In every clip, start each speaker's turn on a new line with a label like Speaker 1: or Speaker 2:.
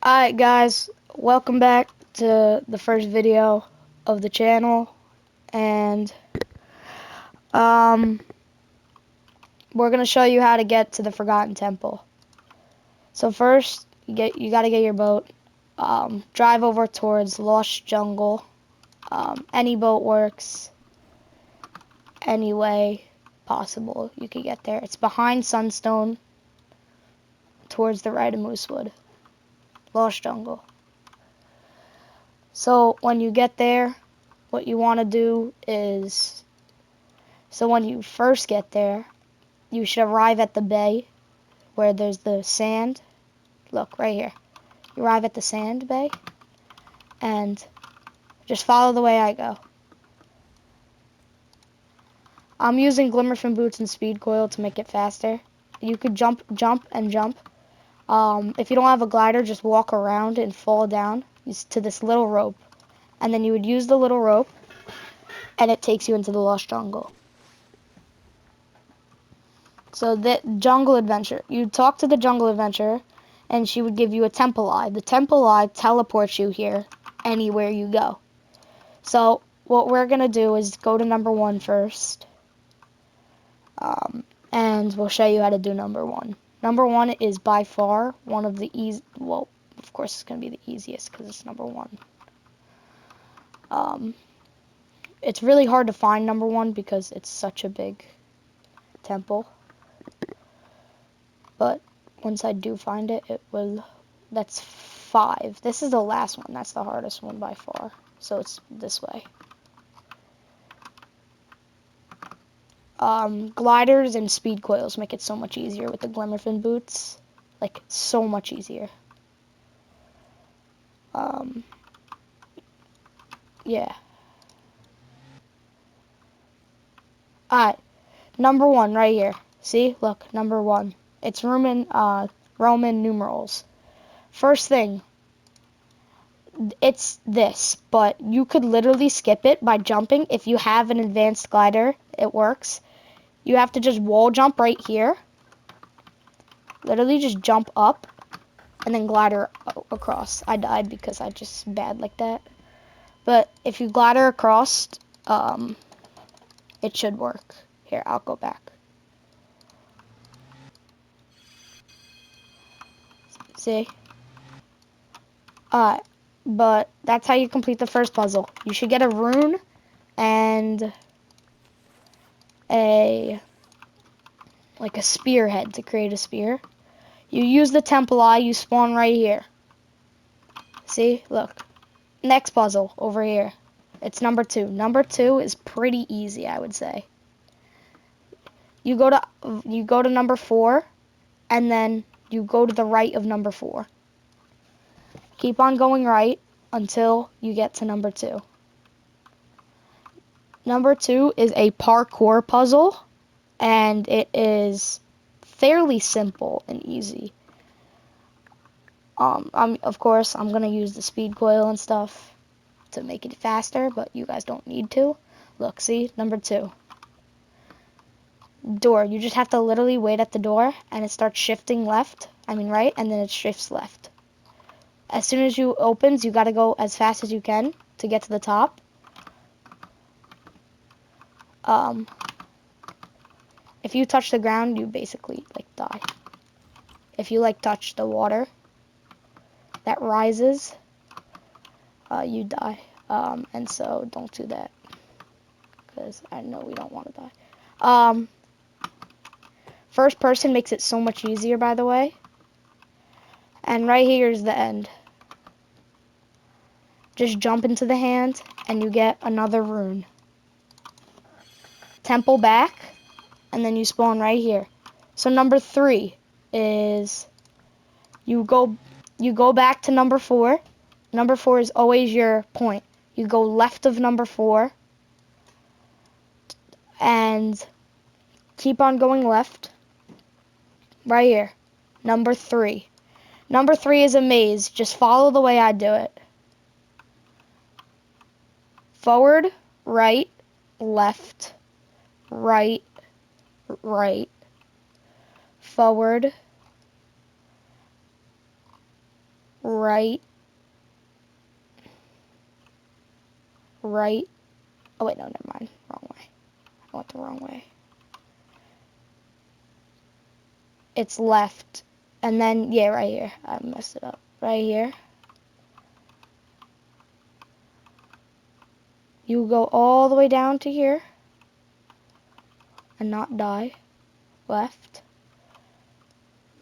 Speaker 1: Alright guys, welcome back to the first video of the channel, and we're gonna show you how to get to the Forgotten Temple. So first, you gotta get your boat, drive over towards Lost Jungle. Any boat works, any way possible you can get there. It's behind Sunstone, towards the right of Moosewood, Lost Jungle. So when you get there, what you want to do is, so when you first get there, you should arrive at the bay where there's the sand. Look, right here. You arrive at the sand bay, and just follow the way I go. I'm using Glimmerfin boots and speed coil to make it faster. You could jump, and jump. If you don't have a glider, just walk around and fall down to this little rope. And then you would use the little rope, and it takes you into the Lost Jungle. So the jungle adventure, you talk to the jungle adventurer, and she would give you a temple eye. The temple eye teleports you here anywhere you go. So what we're gonna do is go to number 1 first, and we'll show you how to do number 1. Number 1 is by far one of the well, of course it's gonna be the easiest because it's number 1. It's really hard to find number 1 because it's such a big temple. But once I do find it, that's 5. This is the last one. That's the hardest one by far. So it's this way. Gliders and speed coils make it so much easier with the Glimmerfin boots. Like, so much easier. Yeah. Alright. Number 1 right here. See? Look, number 1. It's Roman numerals. First thing, it's this, but you could literally skip it by jumping. If you have an advanced glider, it works. You have to just wall jump right here. Literally just jump up and then glider across. I died because I just bad like that. But if you glider across, it should work. Here, I'll go back. See? But that's how you complete the first puzzle. You should get a rune and a spearhead to create a spear. You use the temple eye, you spawn right here. See? Look. Next puzzle over here. It's number 2. Number 2 is pretty easy, I would say. You go to number 4, and then you go to the right of number 4. Keep on going right until you get to number 2. Number 2 is a parkour puzzle, and it is fairly simple and easy. Of course, I'm gonna use the speed coil and stuff to make it faster, but you guys don't need to. Look, see, number 2. Door. You just have to literally wait at the door, and it starts shifting right, and then it shifts left. As soon as you opens, you gotta go as fast as you can to get to the top. If you touch the ground, you basically die. If you touch the water that rises, you die. And so don't do that, because I know we don't want to die. First person makes it so much easier, by the way. And right here is the end. Just jump into the hand, and you get another rune. Temple back, and then you spawn right here. So number 3 is you go back to number 4. Number 4 is always your point. You go left of number 4, and keep on going left. Right here. Number 3. Number 3 is a maze. Just follow the way I do it. Forward, right, left, right, right, forward, right. Right. Oh, wait, no, never mind. Wrong way. I went the wrong way. It's left. And then, yeah, right here. I messed it up. Right here. You go all the way down to here. And not die. Left.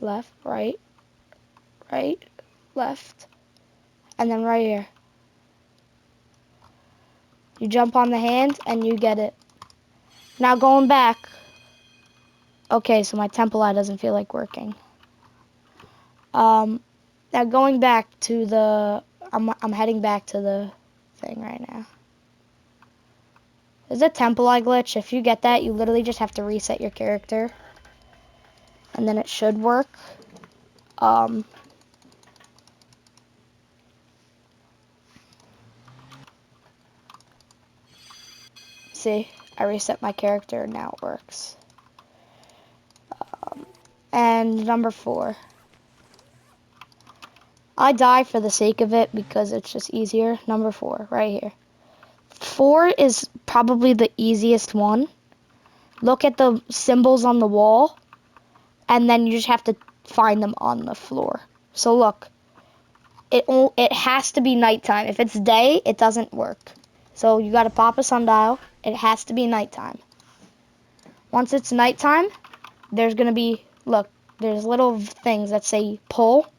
Speaker 1: Left. Right. Right. Left. And then right here. You jump on the hand and you get it. Now going back. Okay, so my temple eye doesn't feel like working. Now going back to the, I'm heading back to the thing right now. There's a temple eye glitch. If you get that, you literally just have to reset your character, and then it should work. See, I reset my character and now it works. And number 4. I die for the sake of it because it's just easier. Number 4, right here. 4 is probably the easiest one. Look at the symbols on the wall, and then you just have to find them on the floor. So look, it has to be nighttime. If it's day, it doesn't work. So you got to pop a sundial. It has to be nighttime. Once it's nighttime, there's going to be, look, there's little things that say pull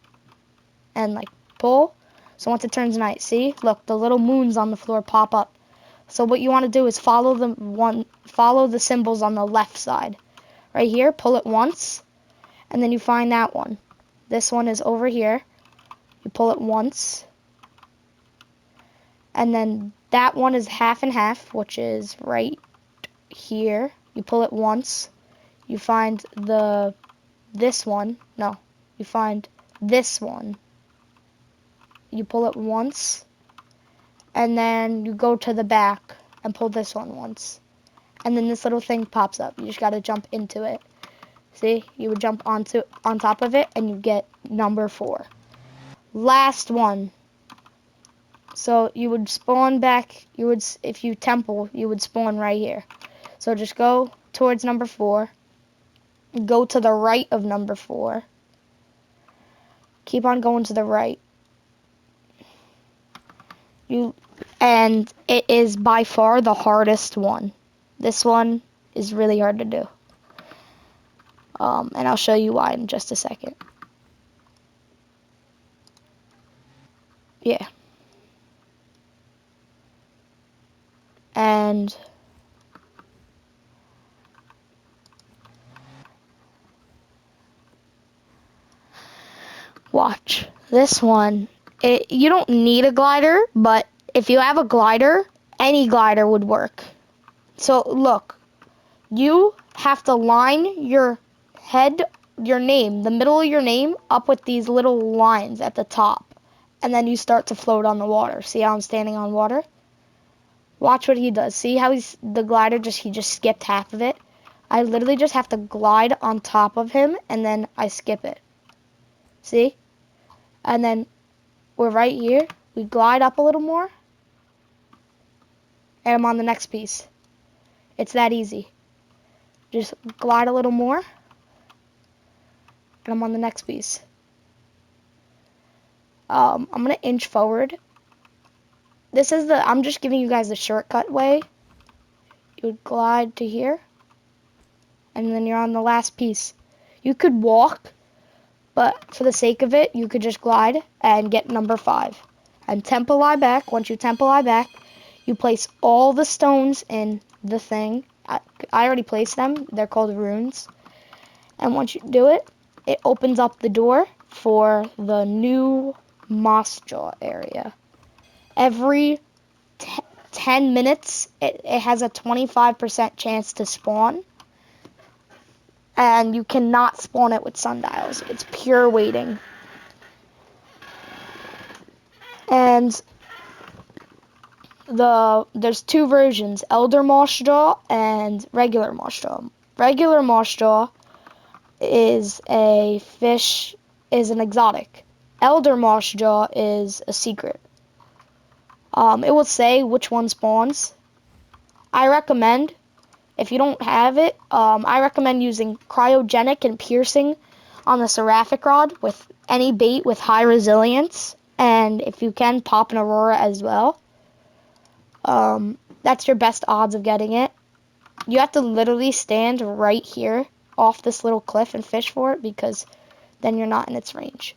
Speaker 1: and like pull. So once it turns night, see? Look, the little moons on the floor pop up. So what you want to do is follow the symbols on the left side. Right here, pull it once, and then you find that one. This one is over here. You pull it once, and then that one is half and half, which is right here. You pull it once. You find this one. No, you find this one. You pull it once, and then you go to the back and pull this one once. And then this little thing pops up. You just got to jump into it. See? You would jump on top of it, and you get number 4. Last one. So you would spawn back. If you temple, you would spawn right here. So just go towards number 4. Go to the right of number 4. Keep on going to the right. And it is by far the hardest one. This one is really hard to do. And I'll show you why in just a second. Yeah. And watch this one. You don't need a glider, but if you have a glider, any glider would work. So look, you have to line your head, your name, the middle of your name up with these little lines at the top. And then you start to float on the water. See how I'm standing on water? Watch what he does. See how the glider he just skipped half of it? I literally just have to glide on top of him and then I skip it. See? And then we're right here. We glide up a little more. And I'm on the next piece. It's that easy. Just glide a little more. And I'm on the next piece. I'm going to inch forward. I'm just giving you guys the shortcut way. You would glide to here. And then you're on the last piece. You could walk, but for the sake of it, you could just glide and get number 5. And temple eye back. Once you temple eye back, you place all the stones in the thing. I already placed them. They're called runes. And once you do it, it opens up the door for the new moss jaw area. Every 10 minutes, it has a 25% chance to spawn. And you cannot spawn it with sundials. It's pure waiting. And there's 2 versions, Elder Moss Jaw and Regular Moss Jaw. Regular Moss Jaw is an exotic. Elder Moss Jaw is a secret. It will say which one spawns. I recommend, if you don't have it, I recommend using cryogenic and piercing on the seraphic rod with any bait with high resilience, and if you can, pop an aurora as well. That's your best odds of getting it. You have to literally stand right here off this little cliff and fish for it, because then you're not in its range.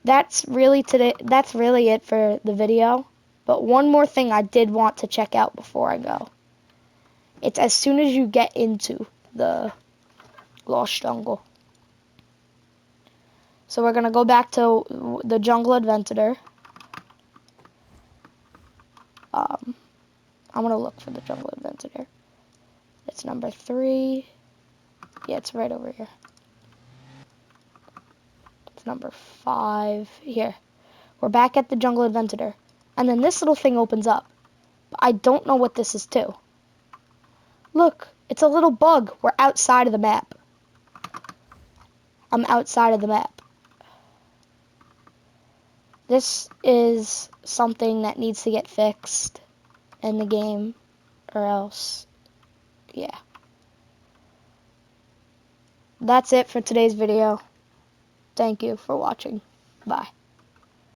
Speaker 1: That's really it for the video. But one more thing I did want to check out before I go. It's as soon as you get into the Lost Jungle. So we're going to go back to the Jungle Adventurer. I'm going to look for the Jungle Adventurer. It's number 3. Yeah, it's right over here. It's number 5. Here. We're back at the Jungle Adventurer. And then this little thing opens up. But I don't know what this is too. Look, it's a little bug. We're outside of the map. I'm outside of the map. This is something that needs to get fixed in the game, or else, yeah. That's it for today's video. Thank you for watching. Bye.